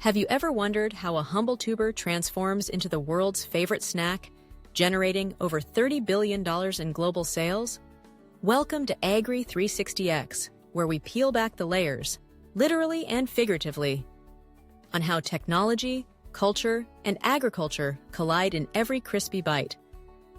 Have you ever wondered how a humble tuber transforms into the world's favorite snack, generating over $30 billion in global sales? Welcome to AGRI 360X, where we peel back the layers, literally and figuratively, on how technology, culture, and agriculture collide in every crispy bite.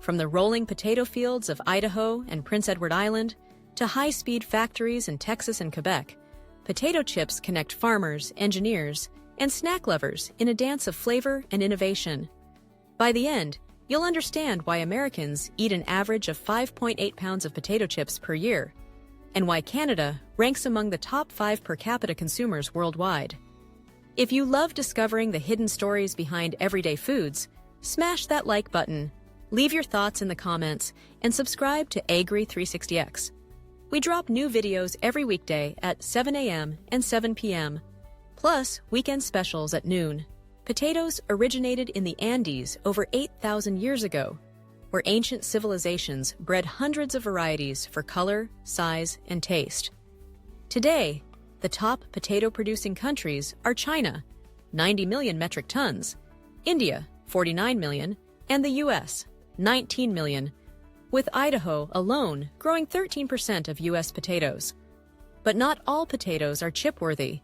From the rolling potato fields of Idaho and Prince Edward Island to high-speed factories in Texas and Quebec, potato chips connect farmers, engineers, and snack lovers in a dance of flavor and innovation. By the end, you'll understand why Americans eat an average of 5.8 pounds of potato chips per year, and why Canada ranks among the top 5 per capita consumers worldwide. If you love discovering the hidden stories behind everyday foods, smash that like button, leave your thoughts in the comments, and subscribe to AGRI 360X. We drop new videos every weekday at 7 a.m. and 7 p.m., plus weekend specials at noon. Potatoes originated in the Andes over 8,000 years ago, where ancient civilizations bred hundreds of varieties for color, size, and taste. Today, the top potato-producing countries are China, 90 million metric tons, India, 49 million, and the U.S., 19 million, with Idaho alone growing 13% of U.S. potatoes. But not all potatoes are chip-worthy.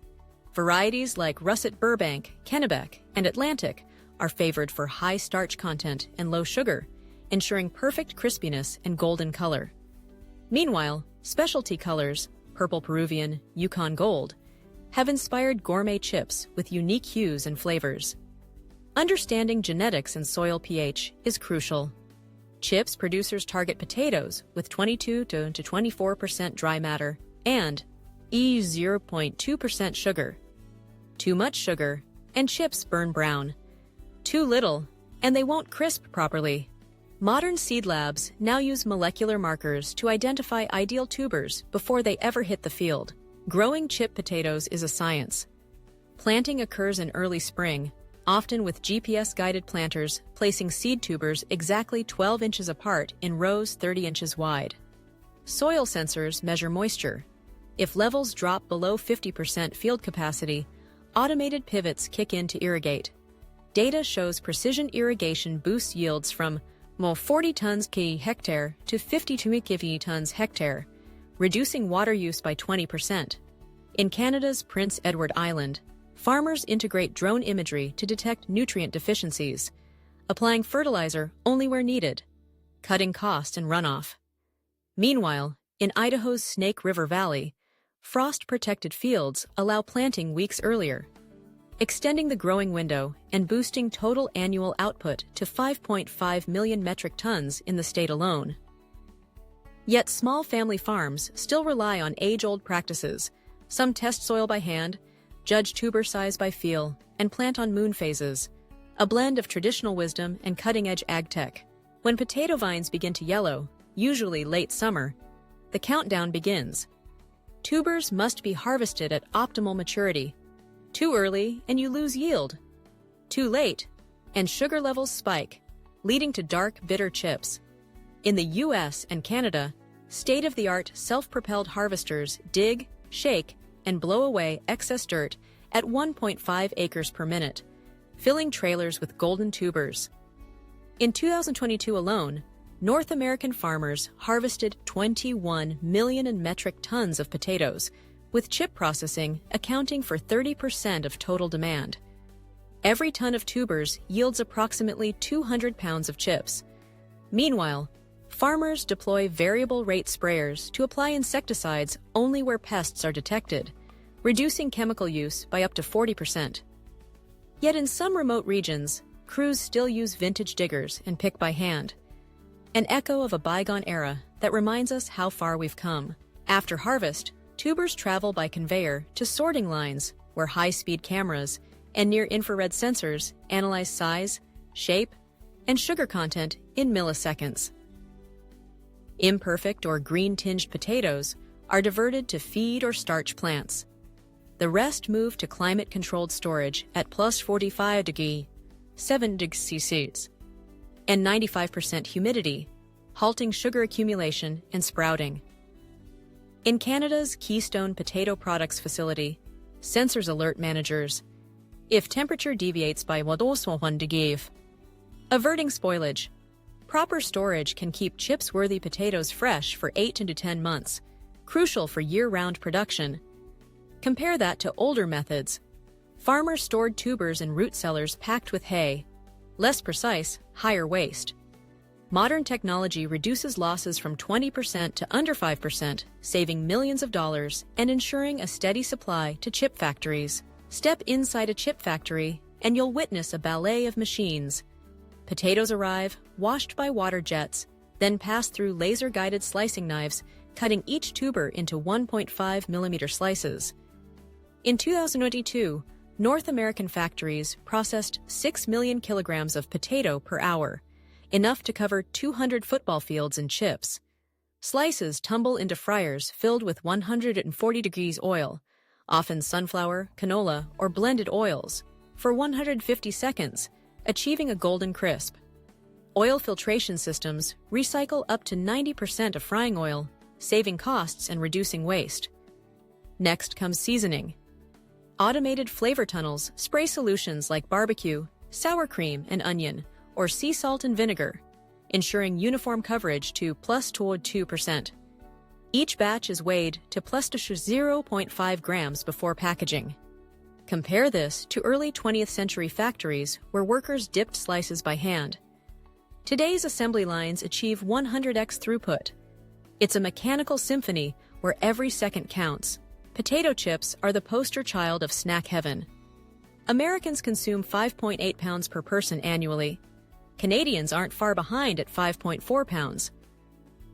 Varieties like Russet Burbank, Kennebec, and Atlantic are favored for high starch content and low sugar, ensuring perfect crispiness and golden color. Meanwhile, specialty colors, Purple Peruvian, Yukon Gold, have inspired gourmet chips with unique hues and flavors. Understanding genetics and soil pH is crucial. Chips producers target potatoes with 22 to 24% dry matter and 0.2% sugar. Too much sugar, and chips burn brown. Too little, and they won't crisp properly. Modern seed labs now use molecular markers to identify ideal tubers before they ever hit the field. Growing chip potatoes is a science. Planting occurs in early spring, often with GPS-guided planters placing seed tubers exactly 12 inches apart in rows 30 inches wide. Soil sensors measure moisture. If levels drop below 50% field capacity, automated pivots kick in to irrigate. Data shows precision irrigation boosts yields from 40 tons per hectare to 52 tons hectare, reducing water use by 20%. In Canada's Prince Edward Island, farmers integrate drone imagery to detect nutrient deficiencies, applying fertilizer only where needed, cutting cost and runoff. Meanwhile, in Idaho's Snake River Valley, frost-protected fields allow planting weeks earlier, extending the growing window and boosting total annual output to 5.5 million metric tons in the state alone. Yet small family farms still rely on age-old practices. Some test soil by hand, judge tuber size by feel, and plant on moon phases, a blend of traditional wisdom and cutting-edge ag tech. When potato vines begin to yellow, usually late summer, the countdown begins. Tubers must be harvested at optimal maturity. Too early, and you lose yield. Too late, and sugar levels spike, leading to dark, bitter chips. In the U.S. and Canada, state-of-the-art self-propelled harvesters dig, shake, and blow away excess dirt at 1.5 acres per minute, filling trailers with golden tubers. In 2022 alone, North American farmers harvested 21 million metric tons of potatoes, with chip processing accounting for 30% of total demand. Every ton of tubers yields approximately 200 pounds of chips. Meanwhile, farmers deploy variable rate sprayers to apply insecticides only where pests are detected, reducing chemical use by up to 40%. Yet in some remote regions, crews still use vintage diggers and pick by hand, an echo of a bygone era that reminds us how far we've come. After harvest, tubers travel by conveyor to sorting lines where high-speed cameras and near-infrared sensors analyze size, shape, and sugar content in milliseconds. Imperfect or green-tinged potatoes are diverted to feed or starch plants. The rest move to climate-controlled storage at plus 45 degrees, 7 degrees Celsius, and 95% humidity, halting sugar accumulation and sprouting. In Canada's Keystone Potato Products Facility, sensors alert managers if temperature deviates by 1 degree. Averting spoilage. Proper storage can keep chips-worthy potatoes fresh for 8 to 10 months, crucial for year-round production. Compare that to older methods. Farmers stored tubers in root cellars packed with hay. Less precise, higher waste. Modern technology reduces losses from 20% to under 5%, saving millions of dollars and ensuring a steady supply to chip factories. Step inside a chip factory, and you'll witness a ballet of machines. Potatoes arrive, washed by water jets, then pass through laser-guided slicing knives, cutting each tuber into 1.5 millimeter slices. In 2022, North American factories processed 6 million kilograms of potato per hour, enough to cover 200 football fields in chips. Slices tumble into fryers filled with 140 degrees oil, often sunflower, canola, or blended oils, for 150 seconds, achieving a golden crisp. Oil filtration systems recycle up to 90% of frying oil, saving costs and reducing waste. Next comes seasoning. Automated flavor tunnels spray solutions like barbecue, sour cream and onion, or sea salt and vinegar, ensuring uniform coverage to plus 2%. Each batch is weighed to plus 0.5 grams before packaging. Compare this to early 20th century factories where workers dipped slices by hand. Today's assembly lines achieve 100x throughput. It's a mechanical symphony where every second counts. Potato chips are the poster child of snack heaven. Americans consume 5.8 pounds per person annually. Canadians aren't far behind at 5.4 pounds.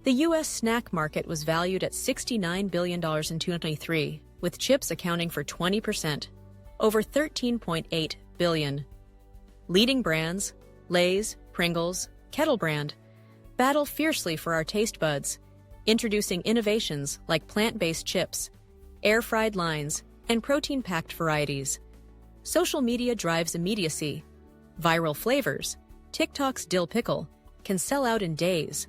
The U.S. snack market was valued at $69 billion in 2023, with chips accounting for 20%, over $13.8 billion. Leading brands, Lay's, Pringles, Kettle Brand, battle fiercely for our taste buds, introducing innovations like plant-based chips, air-fried lines, and protein-packed varieties. Social media drives immediacy. Viral flavors, TikTok's dill pickle, can sell out in days.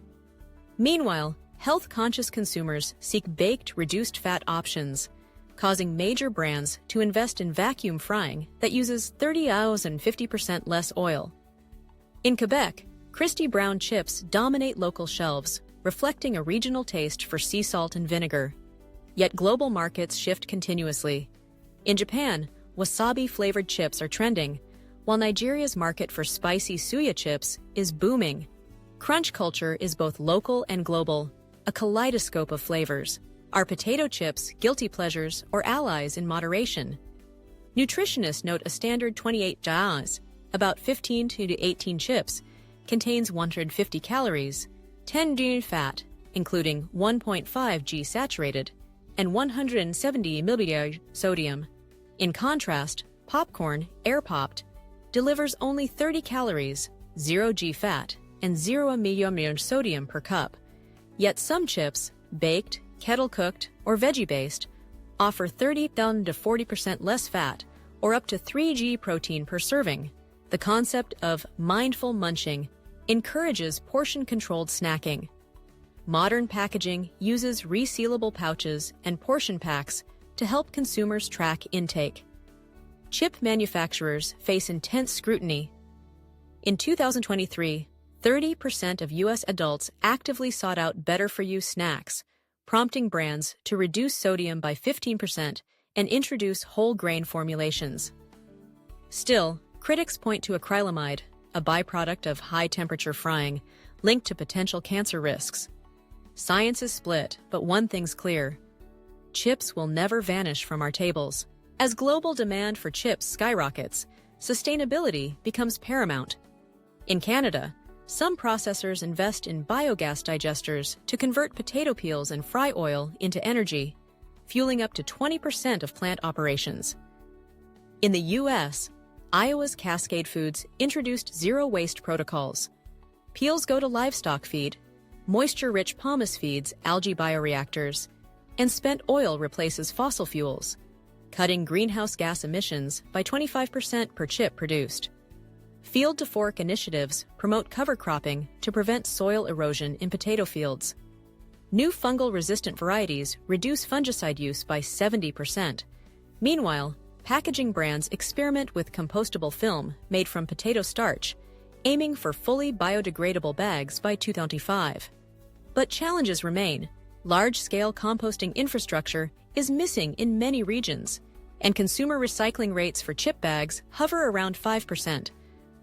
Meanwhile, health-conscious consumers seek baked, reduced-fat options, causing major brands to invest in vacuum frying that uses 30 hours and 50% less oil. In Quebec, crispy brown chips dominate local shelves, reflecting a regional taste for sea salt and vinegar. Yet global markets shift continuously. In Japan, wasabi-flavored chips are trending, while Nigeria's market for spicy suya chips is booming. Crunch culture is both local and global, a kaleidoscope of flavors. Are potato chips guilty pleasures or allies in moderation? Nutritionists note a standard 28 grams, about 15 to 18 chips, contains 150 calories, 10 g fat, including 1.5 g saturated, and 170 mg sodium. In contrast, popcorn, air-popped, delivers only 30 calories, 0 g fat, and 0 mg sodium per cup. Yet some chips, baked, kettle-cooked, or veggie-based, offer 30 to 40% less fat, or up to 3 g protein per serving. The concept of mindful munching encourages portion-controlled snacking. Modern packaging uses resealable pouches and portion packs to help consumers track intake. Chip manufacturers face intense scrutiny. In 2023, 30% of U.S. adults actively sought out better-for-you snacks, prompting brands to reduce sodium by 15% and introduce whole grain formulations. Still, critics point to acrylamide, a byproduct of high-temperature frying, linked to potential cancer risks. Science is split, but one thing's clear. Chips will never vanish from our tables. As global demand for chips skyrockets, sustainability becomes paramount. In Canada, some processors invest in biogas digesters to convert potato peels and fry oil into energy, fueling up to 20% of plant operations. In the U.S., Iowa's Cascade Foods introduced zero-waste protocols. Peels go to livestock feed, moisture-rich pomace feeds algae bioreactors, and spent oil replaces fossil fuels, cutting greenhouse gas emissions by 25% per chip produced. Field-to-fork initiatives promote cover cropping to prevent soil erosion in potato fields. New fungal-resistant varieties reduce fungicide use by 70%. Meanwhile, packaging brands experiment with compostable film made from potato starch, aiming for fully biodegradable bags by 2025. But challenges remain. Large-scale composting infrastructure is missing in many regions, and consumer recycling rates for chip bags hover around 5%.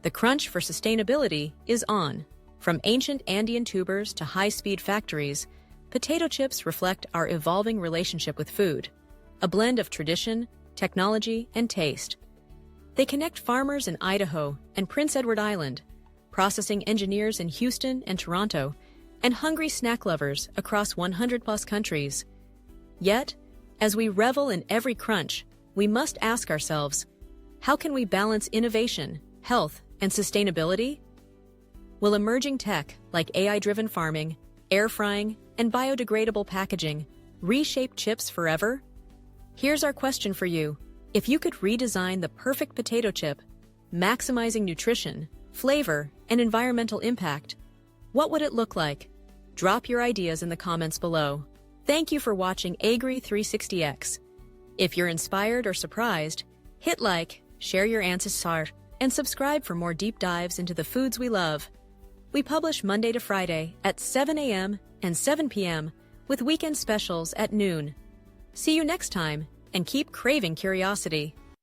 The crunch for sustainability is on. From ancient Andean tubers to high-speed factories, potato chips reflect our evolving relationship with food, a blend of tradition, technology, and taste. They connect farmers in Idaho and Prince Edward Island, processing engineers in Houston and Toronto, and hungry snack lovers across 100-plus countries. Yet, as we revel in every crunch, we must ask ourselves, how can we balance innovation, health, and sustainability? Will emerging tech like AI-driven farming, air frying, and biodegradable packaging reshape chips forever? Here's our question for you. If you could redesign the perfect potato chip, maximizing nutrition, flavor, and environmental impact, what would it look like? Drop your ideas in the comments below. Thank you for watching AGRI 360X. If you're inspired or surprised, hit like, share your answers, and subscribe for more deep dives into the foods we love. We publish Monday to Friday at 7 a.m. and 7 p.m. with weekend specials at noon. See you next time, and keep craving curiosity.